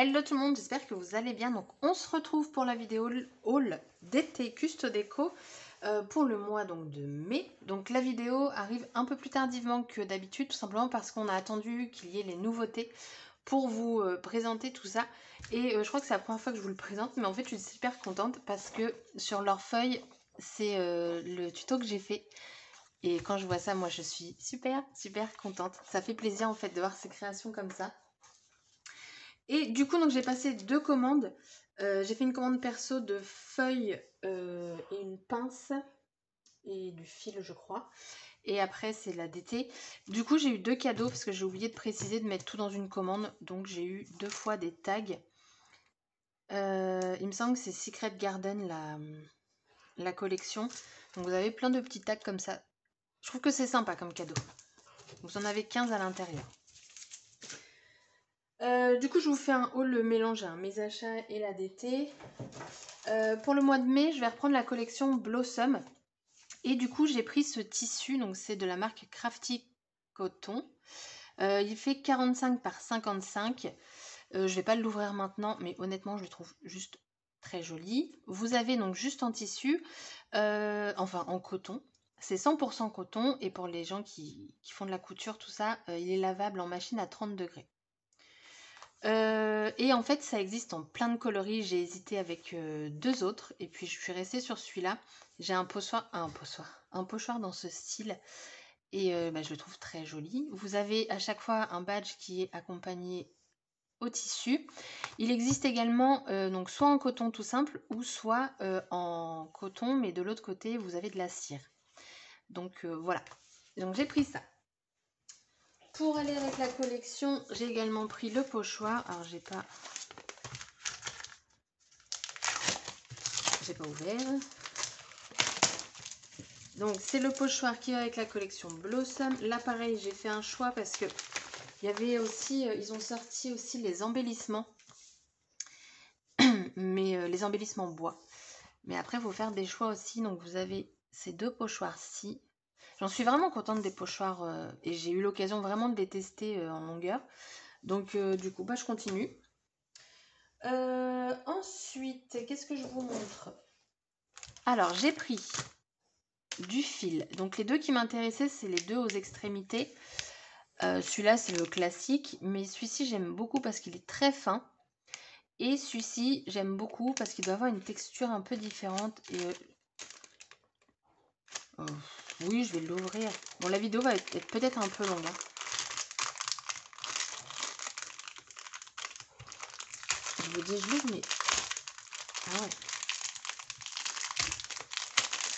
Hello tout le monde, j'espère que vous allez bien. Donc on se retrouve pour la vidéo haul d'été Custo Déco pour le mois donc de mai. Donc la vidéo arrive un peu plus tardivement que d'habitude, tout simplement parce qu'on a attendu qu'il y ait les nouveautés pour vous présenter tout ça. Et je crois que c'est la première fois que je vous le présente, mais en fait je suis super contente parce que sur leur feuille, c'est le tuto que j'ai fait. Et quand je vois ça, moi je suis super contente. Ça fait plaisir en fait de voir ces créations comme ça. Et du coup, donc j'ai passé 2 commandes. J'ai fait une commande perso de feuilles et une pince et du fil, je crois. Et après, c'est la d'été. Du coup, j'ai eu 2 cadeaux parce que j'ai oublié de préciser de mettre tout dans une commande. Donc, j'ai eu 2 fois des tags. Il me semble que c'est Secret Garden, la collection. Donc, vous avez plein de petits tags comme ça. Je trouve que c'est sympa comme cadeau. Vous en avez 15 à l'intérieur. Du coup, je vous fais un haul mélangé, hein, mes achats et la d'été. Pour le mois de mai, je vais reprendre la collection Blossom. Et du coup, j'ai pris ce tissu, donc c'est de la marque Crafty Coton. Il fait 45 par 55. Je vais pas l'ouvrir maintenant, mais honnêtement, je le trouve juste très joli. Vous avez donc juste en tissu, enfin en coton. C'est 100% coton et pour les gens qui font de la couture, tout ça, il est lavable en machine à 30 degrés. Et en fait, ça existe en plein de coloris. J'ai hésité avec 2 autres et puis je suis restée sur celui-là. J'ai un pochoir dans ce style et je le trouve très joli. Vous avez à chaque fois un badge qui est accompagné au tissu. Il existe également donc soit en coton tout simple ou soit en coton, mais de l'autre côté vous avez de la cire. Donc voilà. Donc j'ai pris ça. Pour aller avec la collection, j'ai également pris le pochoir. Alors j'ai pas ouvert. Donc c'est le pochoir qui va avec la collection Blossom. Là pareil, j'ai fait un choix parce que il y avait aussi, ils ont sorti aussi les embellissements. Mais les embellissements bois. Mais après, il faut faire des choix aussi. Donc vous avez ces 2 pochoirs-ci. J'en suis vraiment contente des pochoirs et j'ai eu l'occasion vraiment de les tester en longueur. Donc du coup, je continue. Ensuite, qu'est-ce que je vous montre? Alors, j'ai pris du fil. Donc les 2 qui m'intéressaient, c'est les 2 aux extrémités. Celui-là, c'est le classique. Mais celui-ci, j'aime beaucoup parce qu'il est très fin. Et celui-ci, j'aime beaucoup parce qu'il doit avoir une texture un peu différente. Et oui, je vais l'ouvrir. Bon, la vidéo va être peut-être un peu longue. Hein. Je vous dis, je l'ouvre, mais... Ah ouais.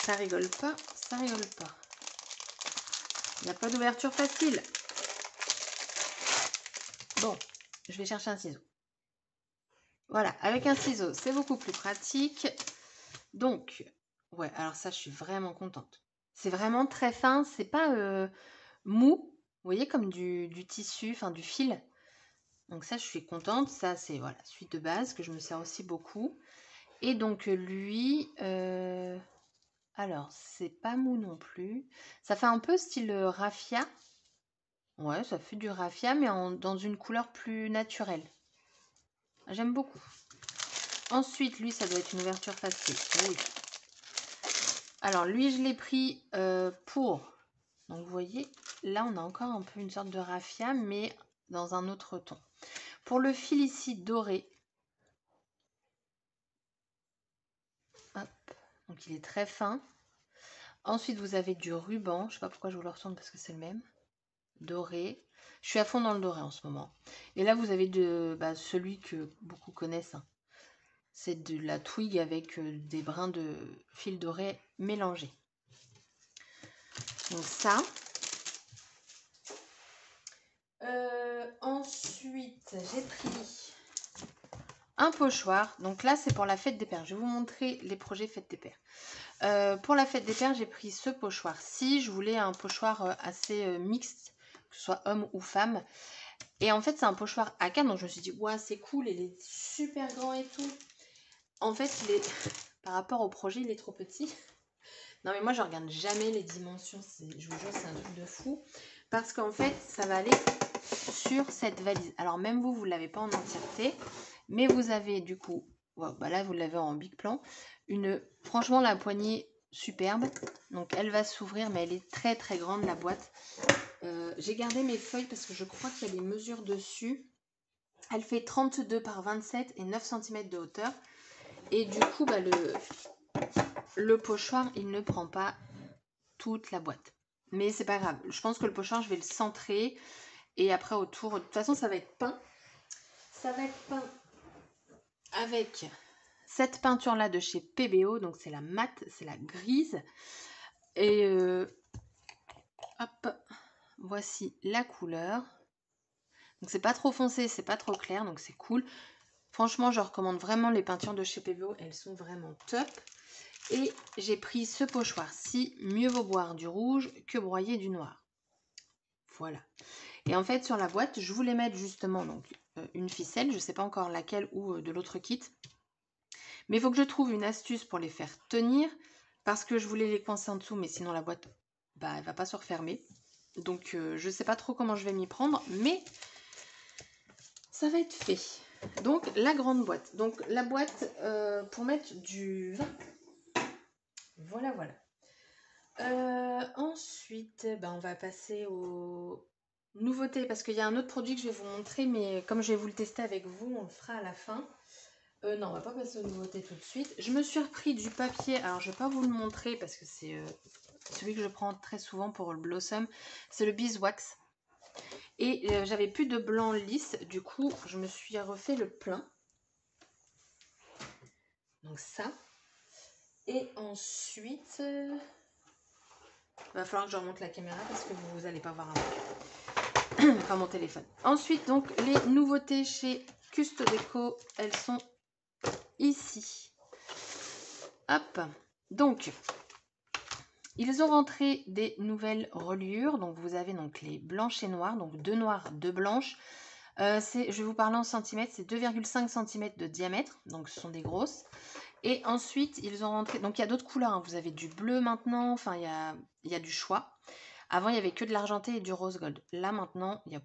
Ça rigole pas, ça rigole pas. Il n'y a pas d'ouverture facile. Bon, je vais chercher un ciseau. Voilà, avec un ciseau, c'est beaucoup plus pratique. Donc, ouais, alors ça, je suis vraiment contente. C'est vraiment très fin, c'est pas mou. Vous voyez, comme du tissu, enfin du fil. Donc ça, je suis contente. Ça, c'est voilà, celui de base que je me sers aussi beaucoup. Et donc lui, alors c'est pas mou non plus. Ça fait un peu style raffia. Ouais, ça fait du raffia, mais dans une couleur plus naturelle. J'aime beaucoup. Ensuite, lui, ça doit être une ouverture facile. Oui. Alors lui, je l'ai pris pour... Donc vous voyez, là, on a encore un peu une sorte de raffia, mais dans un autre ton. Pour le fil ici doré, hop, donc il est très fin. Ensuite, vous avez du ruban. Je ne sais pas pourquoi je vous le retourne parce que c'est le même. Doré. Je suis à fond dans le doré en ce moment. Et là, vous avez celui que beaucoup connaissent. Hein. C'est de la twig avec des brins de fil doré mélangés. Donc ça. Ensuite, j'ai pris un pochoir. Donc là, c'est pour la fête des pères. Je vais vous montrer les projets fête des pères. Pour la fête des pères, j'ai pris ce pochoir-ci. Je voulais un pochoir assez mixte, que ce soit homme ou femme. Et en fait, c'est un pochoir à canne. Donc je me suis dit, ouais, c'est cool, il est super grand et tout. En fait, par rapport au projet, il est trop petit. Non, mais moi, je regarde jamais les dimensions. Je vous jure, c'est un truc de fou. Parce qu'en fait, ça va aller sur cette valise. Alors, même vous, vous ne l'avez pas en entièreté. Mais vous avez, du coup, ouais, bah là, vous l'avez en big plan. Franchement, la poignée, superbe. Donc, elle va s'ouvrir, mais elle est très, très grande, la boîte. J'ai gardé mes feuilles parce que je crois qu'il y a les mesures dessus. Elle fait 32 par 27 et 9 cm de hauteur. Et du coup, bah, le pochoir, il ne prend pas toute la boîte. Mais c'est pas grave. Je pense que le pochoir, je vais le centrer. Et après, autour, de toute façon, ça va être peint. Ça va être peint avec cette peinture-là de chez PBO. Donc, c'est la mat, c'est la grise. Et hop, voici la couleur. Donc, c'est pas trop foncé, c'est pas trop clair. Donc, c'est cool. Franchement, je recommande vraiment les peintures de chez PBO. Elles sont vraiment top. Et j'ai pris ce pochoir-ci. Mieux vaut boire du rouge que broyer du noir. Voilà. Et en fait, sur la boîte, je voulais mettre justement donc, une ficelle. Je ne sais pas encore laquelle ou de l'autre kit. Mais il faut que je trouve une astuce pour les faire tenir. Parce que je voulais les coincer en dessous. Mais sinon, la boîte, bah, elle ne va pas se refermer. Donc, je ne sais pas trop comment je vais m'y prendre. Mais ça va être fait. Donc, la grande boîte. Donc, la boîte pour mettre du vin. Voilà, voilà. Ensuite, on va passer aux nouveautés parce qu'il y a un autre produit que je vais vous montrer, mais comme je vais vous le tester avec vous, on le fera à la fin. Non, on va pas passer aux nouveautés tout de suite. Je me suis repris du papier, alors je vais pas vous le montrer parce que c'est celui que je prends très souvent pour le Blossom, c'est le Beeswax. Et j'avais plus de blanc lisse, du coup je me suis refait le plein. Donc ça. Et ensuite... va falloir que je remonte la caméra parce que vous n'allez pas voir enfin mon téléphone. Ensuite, donc, les nouveautés chez Custo Déco, elles sont ici. Hop. Donc, ils ont rentré des nouvelles reliures. Donc, vous avez donc les blanches et noires. Donc, 2 noires, 2 blanches. Je vais vous parler en centimètres. C'est 2,5 cm de diamètre. Donc, ce sont des grosses. Et ensuite, ils ont rentré... Donc, il y a d'autres couleurs. Hein. Vous avez du bleu maintenant. Enfin, il y a du choix. Avant, il n'y avait que de l'argenté et du rose gold. Là, maintenant, il y a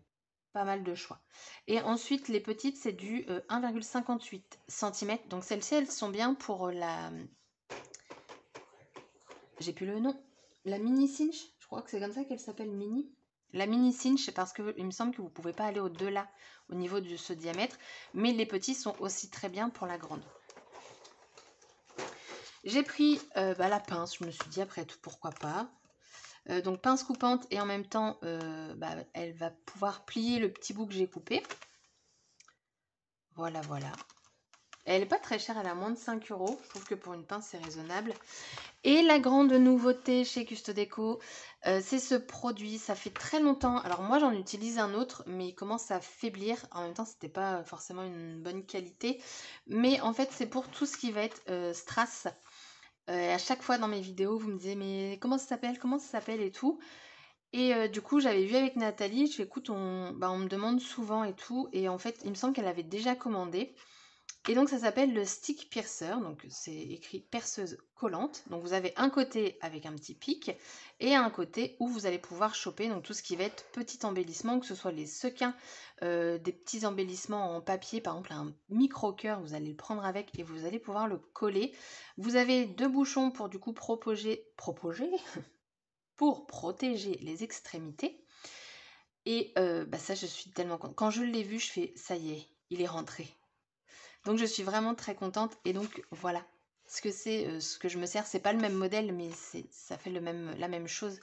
pas mal de choix. Et ensuite, les petites, c'est du 1,58 cm. Donc, celles-ci, elles sont bien pour la... J'ai plus le nom. La mini cinch. Je crois que c'est comme ça qu'elle s'appelle, mini. La mini cinch, parce qu'il me semble que vous ne pouvez pas aller au-delà au niveau de ce diamètre. Mais les petits sont aussi très bien pour la grande. J'ai pris la pince. Je me suis dit, après tout, pourquoi pas. Donc pince coupante et en même temps elle va pouvoir plier le petit bout que j'ai coupé. Voilà, voilà. Elle n'est pas très chère, elle a moins de 5 €. Je trouve que pour une pince c'est raisonnable. Et la grande nouveauté chez Custo Déco, c'est ce produit. Ça fait très longtemps. Alors moi j'en utilise un autre, mais il commence à faiblir. En même temps c'était pas forcément une bonne qualité. Mais en fait c'est pour tout ce qui va être strass. À chaque fois dans mes vidéos vous me disiez mais comment ça s'appelle, et tout. Et du coup, j'avais vu avec Nathalie, je fais écoute, on me demande souvent et tout, et en fait, il me semble qu'elle avait déjà commandé. Et donc, ça s'appelle le stick piercer, donc c'est écrit perceuse collante. Donc, vous avez un côté avec un petit pic et un côté où vous allez pouvoir choper donc tout ce qui va être petit embellissement, que ce soit les sequins, des petits embellissements en papier, par exemple un micro-cœur, vous allez le prendre avec et vous allez pouvoir le coller. Vous avez 2 bouchons pour du coup proposer pour protéger les extrémités. Et ça, je suis tellement contente. Quand je l'ai vu, je fais, ça y est, il est rentré. Donc, je suis vraiment très contente. Et donc, voilà. Ce que c'est, ce que je me sers, c'est pas le même modèle, mais ça fait la même chose.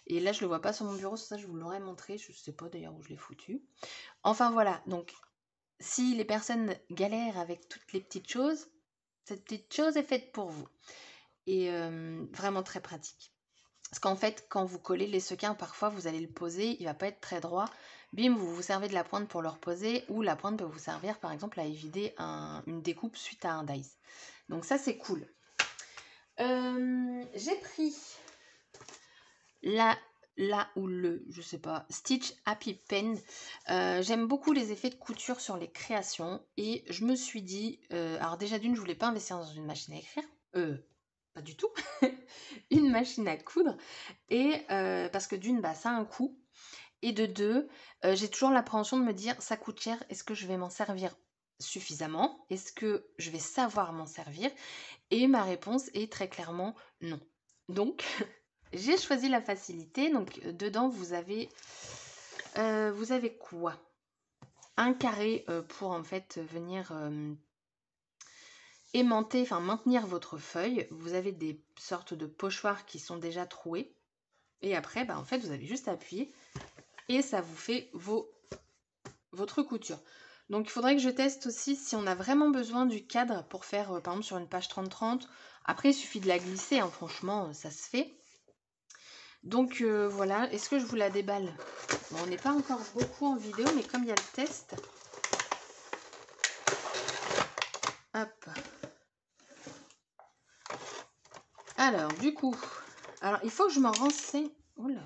Et là, je le vois pas sur mon bureau, ça, je vous l'aurais montré. Je sais pas d'ailleurs où je l'ai foutu. Enfin, voilà. Donc, si les personnes galèrent avec toutes les petites choses, cette petite chose est faite pour vous. Et vraiment très pratique. Parce qu'en fait, quand vous collez les sequins, parfois vous allez le poser, il va pas être très droit. Bim, vous vous servez de la pointe pour le reposer, ou la pointe peut vous servir par exemple à éviter une découpe suite à un dice. Donc ça c'est cool. J'ai pris je sais pas, Stitch Happy Pen. J'aime beaucoup les effets de couture sur les créations et je me suis dit, alors déjà d'une, je voulais pas investir dans une machine à écrire. pas du tout, une machine à coudre. Et parce que d'une, bah, ça a un coût. Et de deux, j'ai toujours l'appréhension de me dire, ça coûte cher, est-ce que je vais m'en servir suffisamment? Est-ce que je vais savoir m'en servir? Et ma réponse est très clairement non. Donc, j'ai choisi la facilité. Donc, dedans, vous avez quoi? Un carré pour en fait venir aimanter, enfin maintenir votre feuille. Vous avez des sortes de pochoirs qui sont déjà troués. Et après, bah, en fait, vous avez juste à appuyer et ça vous fait votre couture. Donc, il faudrait que je teste aussi si on a vraiment besoin du cadre pour faire, par exemple, sur une page 30-30. Après, il suffit de la glisser, hein, franchement, ça se fait. Donc, voilà. Est-ce que je vous la déballe? Bon, on n'est pas encore beaucoup en vidéo, mais comme il y a le test... Hop. Alors, du coup... Alors, il faut que je me renseigne... Oula.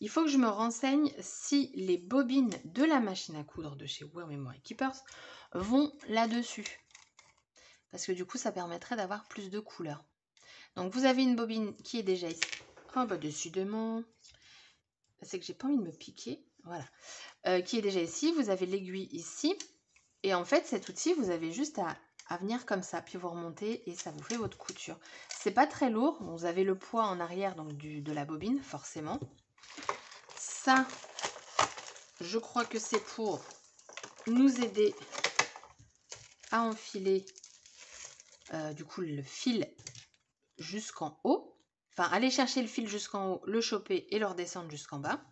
Il faut que je me renseigne si les bobines de la machine à coudre de chez Wear Memory Keepers vont là-dessus. Parce que du coup, ça permettrait d'avoir plus de couleurs. Donc, vous avez une bobine qui est déjà ici. Oh, bah, décidément. C'est que j'ai pas envie de me piquer. Voilà. Qui est déjà ici. Vous avez l'aiguille ici. Et en fait, cet outil, vous avez juste à venir comme ça. Puis vous remontez et ça vous fait votre couture. C'est pas très lourd. Vous avez le poids en arrière donc de la bobine, forcément. Ça, je crois que c'est pour nous aider à enfiler du coup le fil jusqu'en haut. Enfin, aller chercher le fil jusqu'en haut, le choper et le redescendre jusqu'en bas.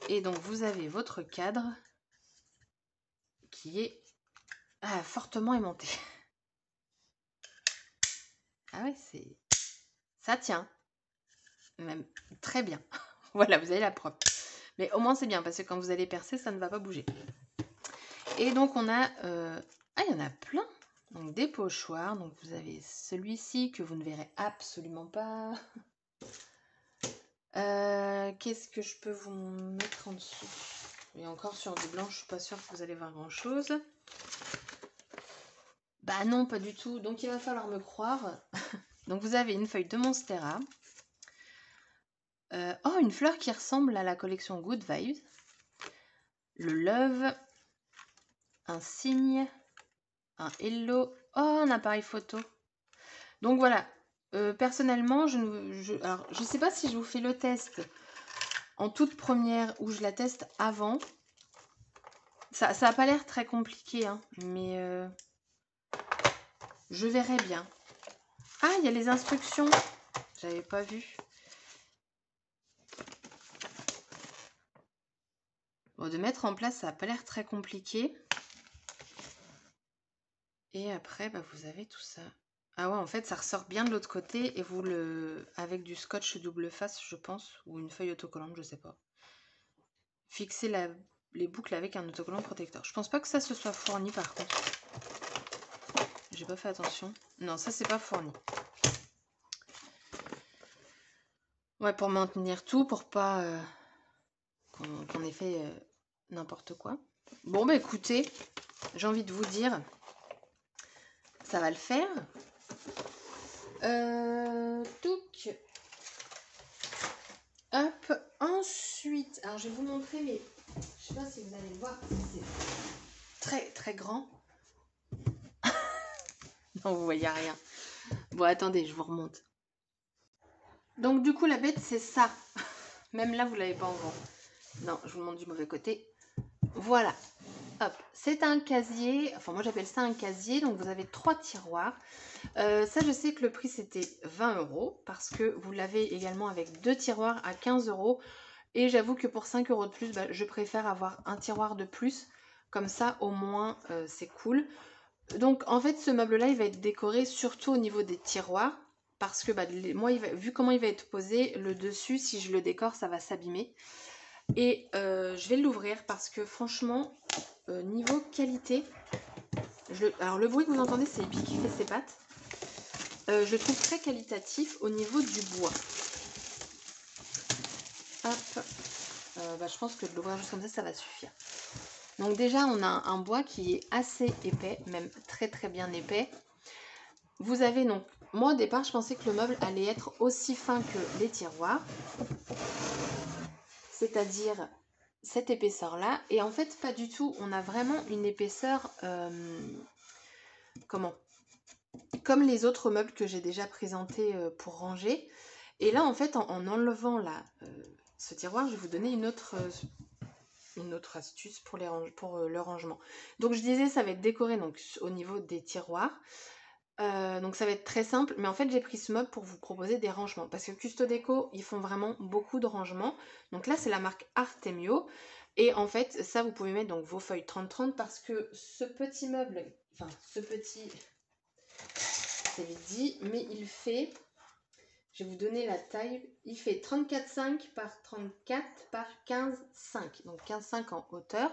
Et donc, vous avez votre cadre qui est fortement aimanté. Ah ouais, ça tient. Même très bien. Voilà, vous avez la preuve. Mais au moins, c'est bien parce que quand vous allez percer, ça ne va pas bouger. Et donc, on a... il y en a plein. Donc, des pochoirs. Donc, vous avez celui-ci que vous ne verrez absolument pas. Qu'est-ce que je peux vous mettre en dessous? Et encore sur du blanc, je suis pas sûre que vous allez voir grand-chose. Bah non, pas du tout. Donc, il va falloir me croire. Donc, vous avez une feuille de Monstera. Une fleur qui ressemble à la collection Good Vibes. Le love. Un cygne. Un hello. Oh, un appareil photo. Donc, voilà. Personnellement, je ne sais pas si je vous fais le test en toute première ou je la teste avant. Ça n'a pas l'air très compliqué, hein, mais je verrai bien. Ah, il y a les instructions. J'avais pas vu. Bon, de mettre en place, ça n'a pas l'air très compliqué. Et après, bah, vous avez tout ça. Ah ouais, en fait, ça ressort bien de l'autre côté et vous avec du scotch double face, je pense, ou une feuille autocollante, je sais pas. Fixez les boucles avec un autocollant protecteur. Je pense pas que ça se soit fourni par contre. J'ai pas fait attention. Non, ça c'est pas fourni. Ouais, pour maintenir tout, pour pas qu'on ait fait n'importe quoi. Bon, bah écoutez, j'ai envie de vous dire, ça va le faire. Touc. Hop. Ensuite, alors je vais vous montrer, mais je sais pas si vous allez le voir, c'est très très grand. Non, vous voyez rien. Bon, attendez, je vous remonte. Donc du coup, la bête, c'est ça. Même là, vous l'avez pas en grand. Non, je vous montre du mauvais côté. Voilà. Hop, c'est un casier, enfin moi j'appelle ça un casier, donc vous avez 3 tiroirs. Ça je sais que le prix c'était 20 € parce que vous l'avez également avec 2 tiroirs à 15 € et j'avoue que pour 5 € de plus, bah, je préfère avoir un tiroir de plus, comme ça au moins c'est cool. Donc en fait ce meuble là il va être décoré surtout au niveau des tiroirs parce que bah, moi vu comment il va être posé, le dessus si je le décore ça va s'abîmer. Et je vais l'ouvrir parce que franchement, niveau qualité, alors le bruit que vous entendez, c'est Epi qui fait ses pattes. Je le trouve très qualitatif au niveau du bois. Hop, je pense que de l'ouvrir juste comme ça va suffire. Donc déjà, on a un bois qui est assez épais, même très très bien épais. Vous avez donc moi au départ je pensais que le meuble allait être aussi fin que les tiroirs, c'est-à-dire cette épaisseur là, et en fait pas du tout, on a vraiment une épaisseur comment, comme les autres meubles que j'ai déjà présentés pour ranger. Et là en fait en enlevant là ce tiroir, je vais vous donner une autre astuce pour, le rangement. Donc je disais ça va être décoré donc au niveau des tiroirs. Donc ça va être très simple, mais en fait j'ai pris ce meuble pour vous proposer des rangements, parce que Custo Déco, ils font vraiment beaucoup de rangements. Donc là c'est la marque Artemio, et en fait ça vous pouvez mettre donc vos feuilles 30-30, parce que ce petit meuble, enfin ce petit, c'est vite dit, mais il fait, je vais vous donner la taille, il fait 34,5 par 34 par 15,5, donc 15,5 en hauteur.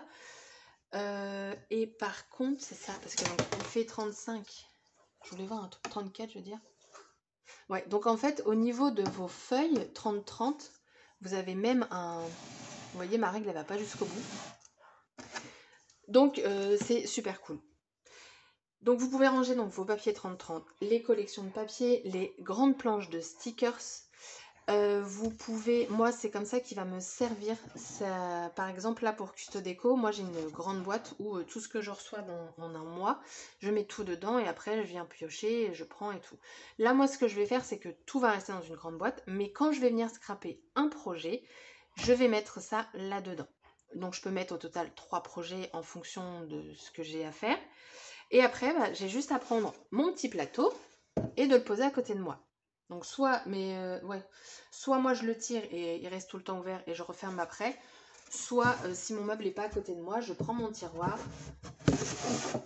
Et par contre c'est ça, parce que donc, il fait 35. Je voulais voir un truc, 34 je veux dire. Ouais, donc en fait, au niveau de vos feuilles 30-30, vous avez même un... Vous voyez, ma règle, elle va pas jusqu'au bout. Donc, c'est super cool. Donc, vous pouvez ranger donc, vos papiers 30-30, les collections de papier, les grandes planches de stickers. Vous pouvez... Moi, c'est comme ça qui va me servir. Ça, par exemple, là, pour Custo Déco, moi, j'ai une grande boîte où tout ce que je reçois en un mois, je mets tout dedans et après, je viens piocher, je prends et tout. Là, moi, ce que je vais faire, c'est que tout va rester dans une grande boîte, mais quand je vais venir scraper un projet, je vais mettre ça là-dedans. Donc, je peux mettre au total 3 projets en fonction de ce que j'ai à faire. Et après, bah, j'ai juste à prendre mon petit plateau et de le poser à côté de moi. Donc soit, soit moi je le tire et il reste tout le temps ouvert et je referme après, soit si mon meuble n'est pas à côté de moi, je prends mon tiroir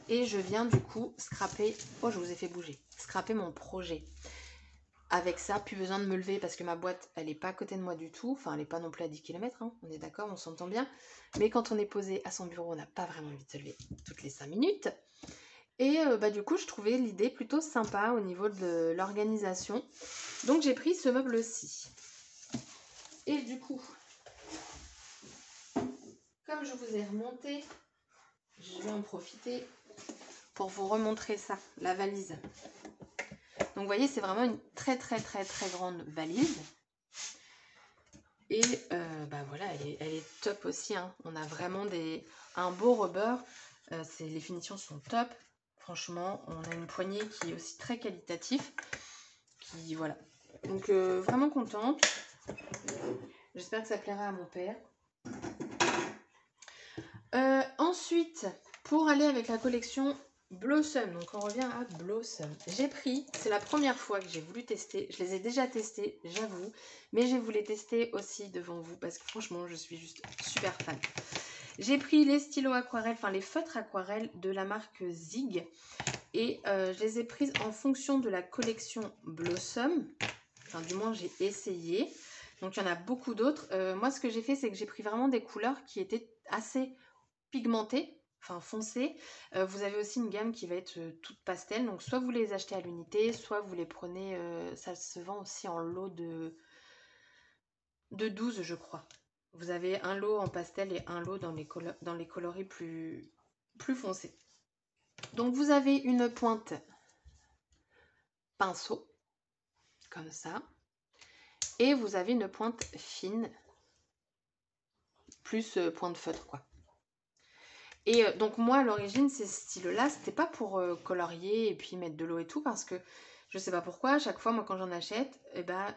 et je viens du coup scraper, oh je vous ai fait bouger, scraper mon projet. Avec ça, plus besoin de me lever parce que ma boîte, elle n'est pas à côté de moi du tout, enfin elle n'est pas non plus à 10 km, hein. On est d'accord, on s'entend bien, mais quand on est posé à son bureau, on n'a pas vraiment envie de se lever toutes les 5 minutes. Et du coup, je trouvais l'idée plutôt sympa au niveau de l'organisation. Donc, j'ai pris ce meuble-ci. Et du coup, comme je vous ai remonté, je vais en profiter pour vous remontrer ça, la valise. Donc, vous voyez, c'est vraiment une très, très, très, très grande valise. Et voilà, elle est top aussi, hein. On a vraiment un beau rebord. Les finitions sont top. Franchement, on a une poignée qui est aussi très qualitative. Voilà. Donc, vraiment contente. J'espère que ça plaira à mon père. Ensuite, pour aller avec la collection Blossom, donc on revient à Blossom. J'ai pris, c'est la première fois que j'ai voulu tester. Je les ai déjà testés, j'avoue. Mais j'ai voulu tester aussi devant vous parce que franchement, je suis juste super fan. J'ai pris les stylos aquarelles, enfin les feutres aquarelles de la marque Zig. Et je les ai prises en fonction de la collection Blossom. Enfin, du moins, j'ai essayé. Donc, il y en a beaucoup d'autres. Moi, ce que j'ai fait, c'est que j'ai pris vraiment des couleurs qui étaient assez pigmentées, enfin foncées. Vous avez aussi une gamme qui va être toute pastel. Donc, soit vous les achetez à l'unité, soit vous les prenez... ça se vend aussi en lot de 12, je crois. Vous avez un lot en pastel et un lot dans les coloris plus foncés. Donc, vous avez une pointe pinceau, comme ça. Et vous avez une pointe fine, plus pointe feutre, quoi. Et donc moi, à l'origine, ces styles-là, c'était pas pour colorier et puis mettre de l'eau et tout, parce que je sais pas pourquoi, à chaque fois, moi, quand j'en achète,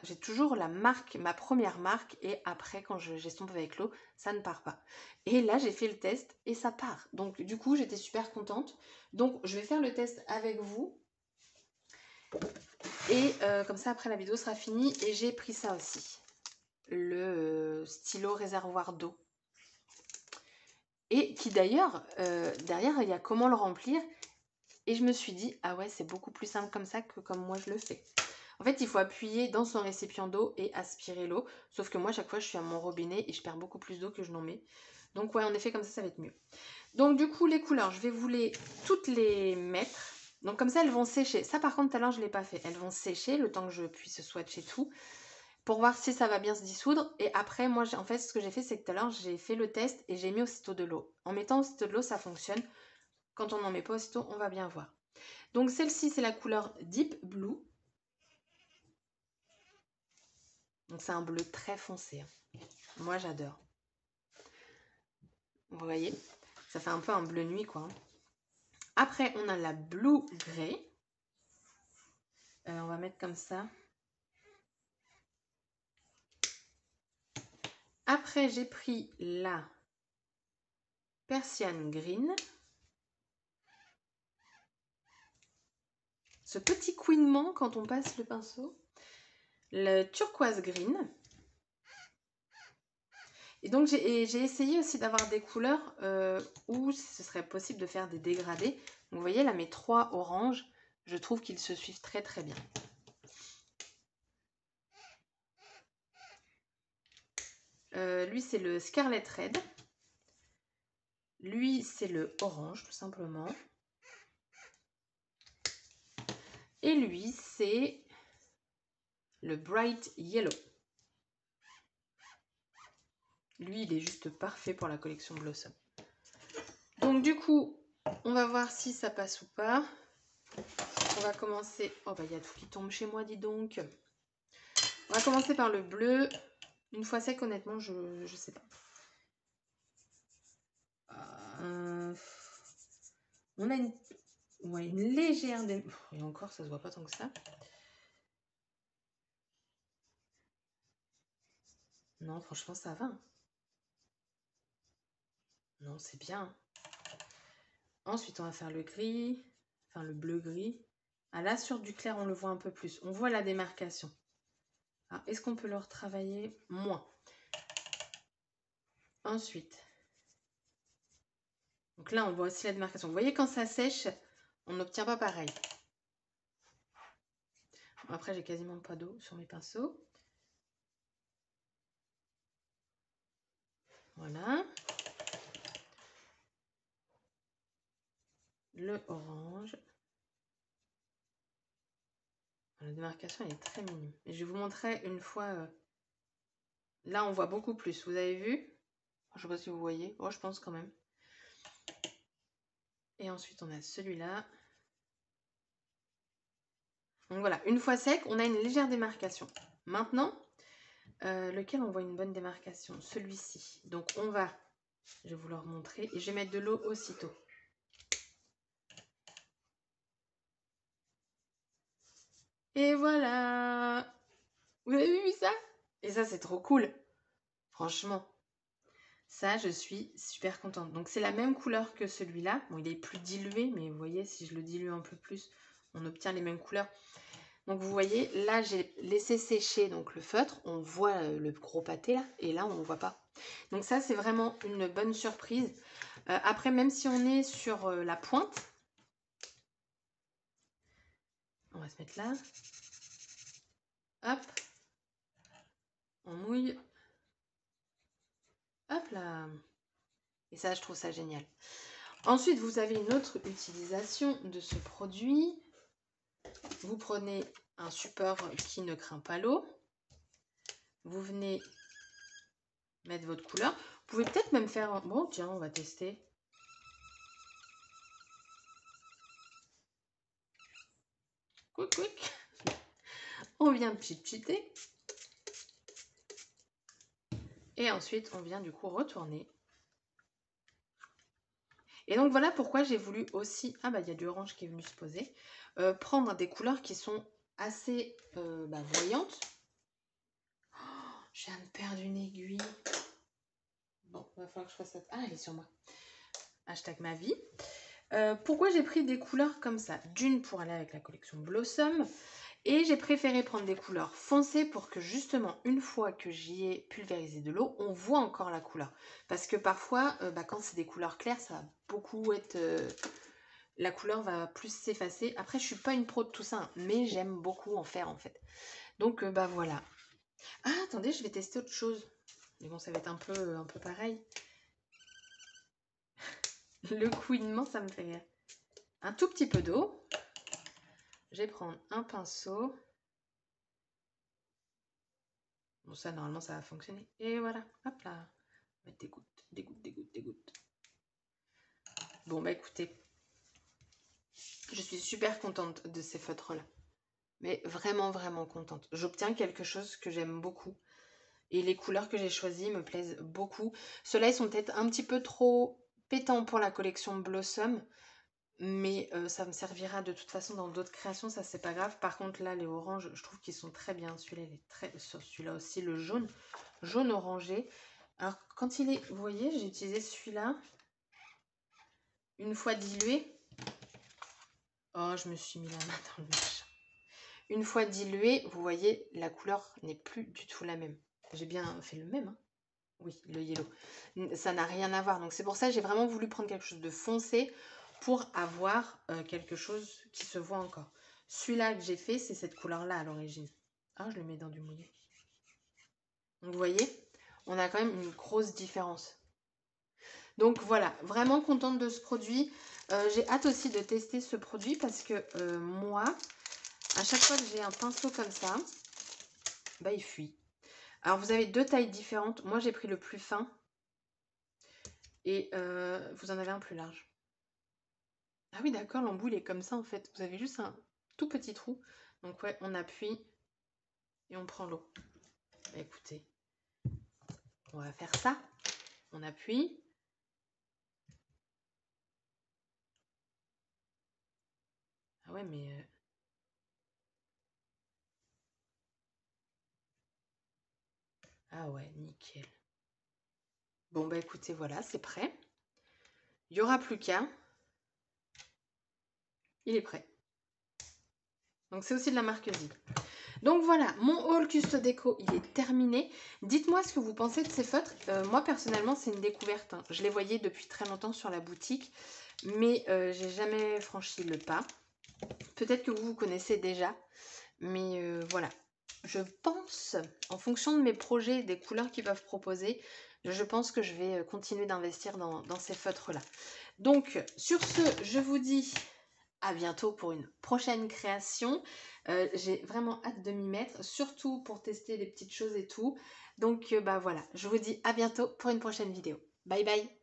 j'ai toujours la marque, ma première marque, et après, quand j'estompe avec l'eau, ça ne part pas. Et là, j'ai fait le test et ça part. Donc, du coup, j'étais super contente. Donc, je vais faire le test avec vous. Et comme ça, après, la vidéo sera finie. Et j'ai pris ça aussi. Le stylo réservoir d'eau. Et qui d'ailleurs, derrière, il y a comment le remplir. Et je me suis dit, ah ouais, c'est beaucoup plus simple comme ça que comme moi je le fais. En fait, il faut appuyer dans son récipient d'eau et aspirer l'eau. Sauf que moi, chaque fois, je suis à mon robinet et je perds beaucoup plus d'eau que je n'en mets. Donc ouais, en effet, comme ça va être mieux. Donc du coup, les couleurs, je vais vous toutes les mettre. Donc comme ça, elles vont sécher. Ça, par contre, tout à l'heure, je ne l'ai pas fait. Elles vont sécher le temps que je puisse swatcher tout, pour voir si ça va bien se dissoudre. Et après, moi, en fait, ce que j'ai fait, c'est que tout à l'heure, j'ai fait le test et j'ai mis aussitôt de l'eau. En mettant aussitôt de l'eau, ça fonctionne. Quand on n'en met pas aussitôt, on va bien voir. Donc celle-ci, c'est la couleur Deep Blue. Donc c'est un bleu très foncé. Moi j'adore. Vous voyez, ça fait un peu un bleu nuit quoi. Après on a la Blue Grey. On va mettre comme ça. Après j'ai pris la Persian Green. Ce petit couinement quand on passe le pinceau. Le Turquoise Green. Et donc j'ai essayé aussi d'avoir des couleurs où ce serait possible de faire des dégradés. Donc, vous voyez là mes 3 oranges, je trouve qu'ils se suivent très très bien. Lui c'est le Scarlet Red. Lui c'est le orange tout simplement. Et lui c'est le Bright Yellow. Lui il est juste parfait pour la collection Blossom. Donc du coup on va voir si ça passe ou pas. On va commencer... Oh bah il y a tout qui tombe chez moi dis donc. On va commencer par le bleu. Une fois sec honnêtement je sais pas. On a une légère... Et encore ça se voit pas tant que ça. Non franchement ça va. Non c'est bien. Ensuite on va faire le gris. Enfin le bleu gris. Ah là sur du clair on le voit un peu plus. On voit la démarcation. Ah, est-ce qu'on peut le retravailler? Moins. Ensuite. Donc là on voit aussi la démarcation. Vous voyez quand ça sèche, on n'obtient pas pareil. Après j'ai quasiment pas d'eau sur mes pinceaux. Voilà. Le orange. La démarcation est très minime. Et je vais vous montrer une fois. Là, on voit beaucoup plus. Vous avez vu? Je ne sais pas si vous voyez. Oh, je pense quand même. Et ensuite, on a celui-là. Donc voilà, une fois sec, on a une légère démarcation. Maintenant, lequel on voit une bonne démarcation? Celui-ci. Donc on va, je vais vous le remontrer. Et je vais mettre de l'eau aussitôt. Et voilà! Vous avez vu ça? Et ça, c'est trop cool. Franchement. Ça, je suis super contente. Donc, c'est la même couleur que celui-là. Bon, il est plus dilué, mais vous voyez, si je le dilue un peu plus, on obtient les mêmes couleurs. Donc, vous voyez, là, j'ai laissé sécher donc le feutre. On voit le gros pâté, là. Et là, on ne voit pas. Donc, ça, c'est vraiment une bonne surprise. Après, même si on est sur la pointe, on va se mettre là. Hop. On mouille. Hop là. Et ça, je trouve ça génial. Ensuite, vous avez une autre utilisation de ce produit. Vous prenez un support qui ne craint pas l'eau. Vous venez mettre votre couleur. Vous pouvez peut-être même faire... Bon, tiens, on va tester. Quick, quick. On vient pchit-pchiter. Et ensuite, on vient du coup retourner. Et donc, voilà pourquoi j'ai voulu aussi... Ah, bah, il y a du orange qui est venu se poser. Prendre des couleurs qui sont assez voyantes. Oh, je viens de perdre une aiguille. Bon, il va falloir que je fasse ça. Ah, elle est sur moi. Hashtag ma vie. Pourquoi j'ai pris des couleurs comme ça? D'une, pour aller avec la collection Blossom. Et j'ai préféré prendre des couleurs foncées pour que justement, une fois que j'y ai pulvérisé de l'eau, on voit encore la couleur. Parce que parfois, quand c'est des couleurs claires, ça va beaucoup être... la couleur va plus s'effacer. Après, je suis pas une pro de tout ça, hein, mais j'aime beaucoup en faire en fait. Donc, voilà. Ah, attendez, je vais tester autre chose. Mais bon, ça va être un peu pareil. Le couinement, ça me fait rire. Un tout petit peu d'eau. Je vais prendre un pinceau. Bon, ça, normalement, ça va fonctionner. Et voilà, hop là. On va mettre des gouttes, des gouttes, des gouttes, des gouttes. Bon, bah écoutez, je suis super contente de ces feutres-là. mais vraiment, vraiment contente. J'obtiens quelque chose que j'aime beaucoup. Et les couleurs que j'ai choisies me plaisent beaucoup. Ceux-là, ils sont peut-être un petit peu trop pétants pour la collection Blossom. Mais ça me servira de toute façon dans d'autres créations, ça c'est pas grave. Par contre là, les oranges, je trouve qu'ils sont très bien. Celui-là, il est très... Celui-là aussi, le jaune. Jaune orangé. Alors, quand il est... Vous voyez, j'ai utilisé celui-là. Une fois dilué. Oh, je me suis mis la main dans le machin. Une fois dilué, vous voyez, la couleur n'est plus du tout la même. J'ai bien fait le même, hein. Oui, le yellow. Ça n'a rien à voir. Donc c'est pour ça que j'ai vraiment voulu prendre quelque chose de foncé pour avoir quelque chose qui se voit encore. Celui-là que j'ai fait, c'est cette couleur-là à l'origine. Ah, je le mets dans du mouillé. Donc vous voyez, on a quand même une grosse différence. Donc voilà, vraiment contente de ce produit. J'ai hâte aussi de tester ce produit parce que moi, à chaque fois que j'ai un pinceau comme ça, bah, il fuit. Alors vous avez deux tailles différentes. Moi j'ai pris le plus fin et vous en avez un plus large. Ah oui d'accord, l'embout il est comme ça en fait. Vous avez juste un tout petit trou. Donc ouais, on appuie et on prend l'eau. Bah, écoutez, on va faire ça. On appuie. Ah ouais mais... Ah ouais, nickel. Bon bah écoutez, voilà, c'est prêt. Il n'y aura plus qu'à. Il est prêt. Donc c'est aussi de la marque Z. Donc voilà, mon haul Custo Déco, il est terminé. Dites-moi ce que vous pensez de ces feutres. Moi personnellement, c'est une découverte, hein. Je les voyais depuis très longtemps sur la boutique, mais j'ai jamais franchi le pas. Peut-être que vous connaissez déjà, mais voilà. Je pense, en fonction de mes projets, des couleurs qu'ils peuvent proposer, je pense que je vais continuer d'investir dans ces feutres-là. Donc, sur ce, je vous dis à bientôt pour une prochaine création. J'ai vraiment hâte de m'y mettre, surtout pour tester les petites choses et tout. Donc, bah voilà, je vous dis à bientôt pour une prochaine vidéo. Bye bye!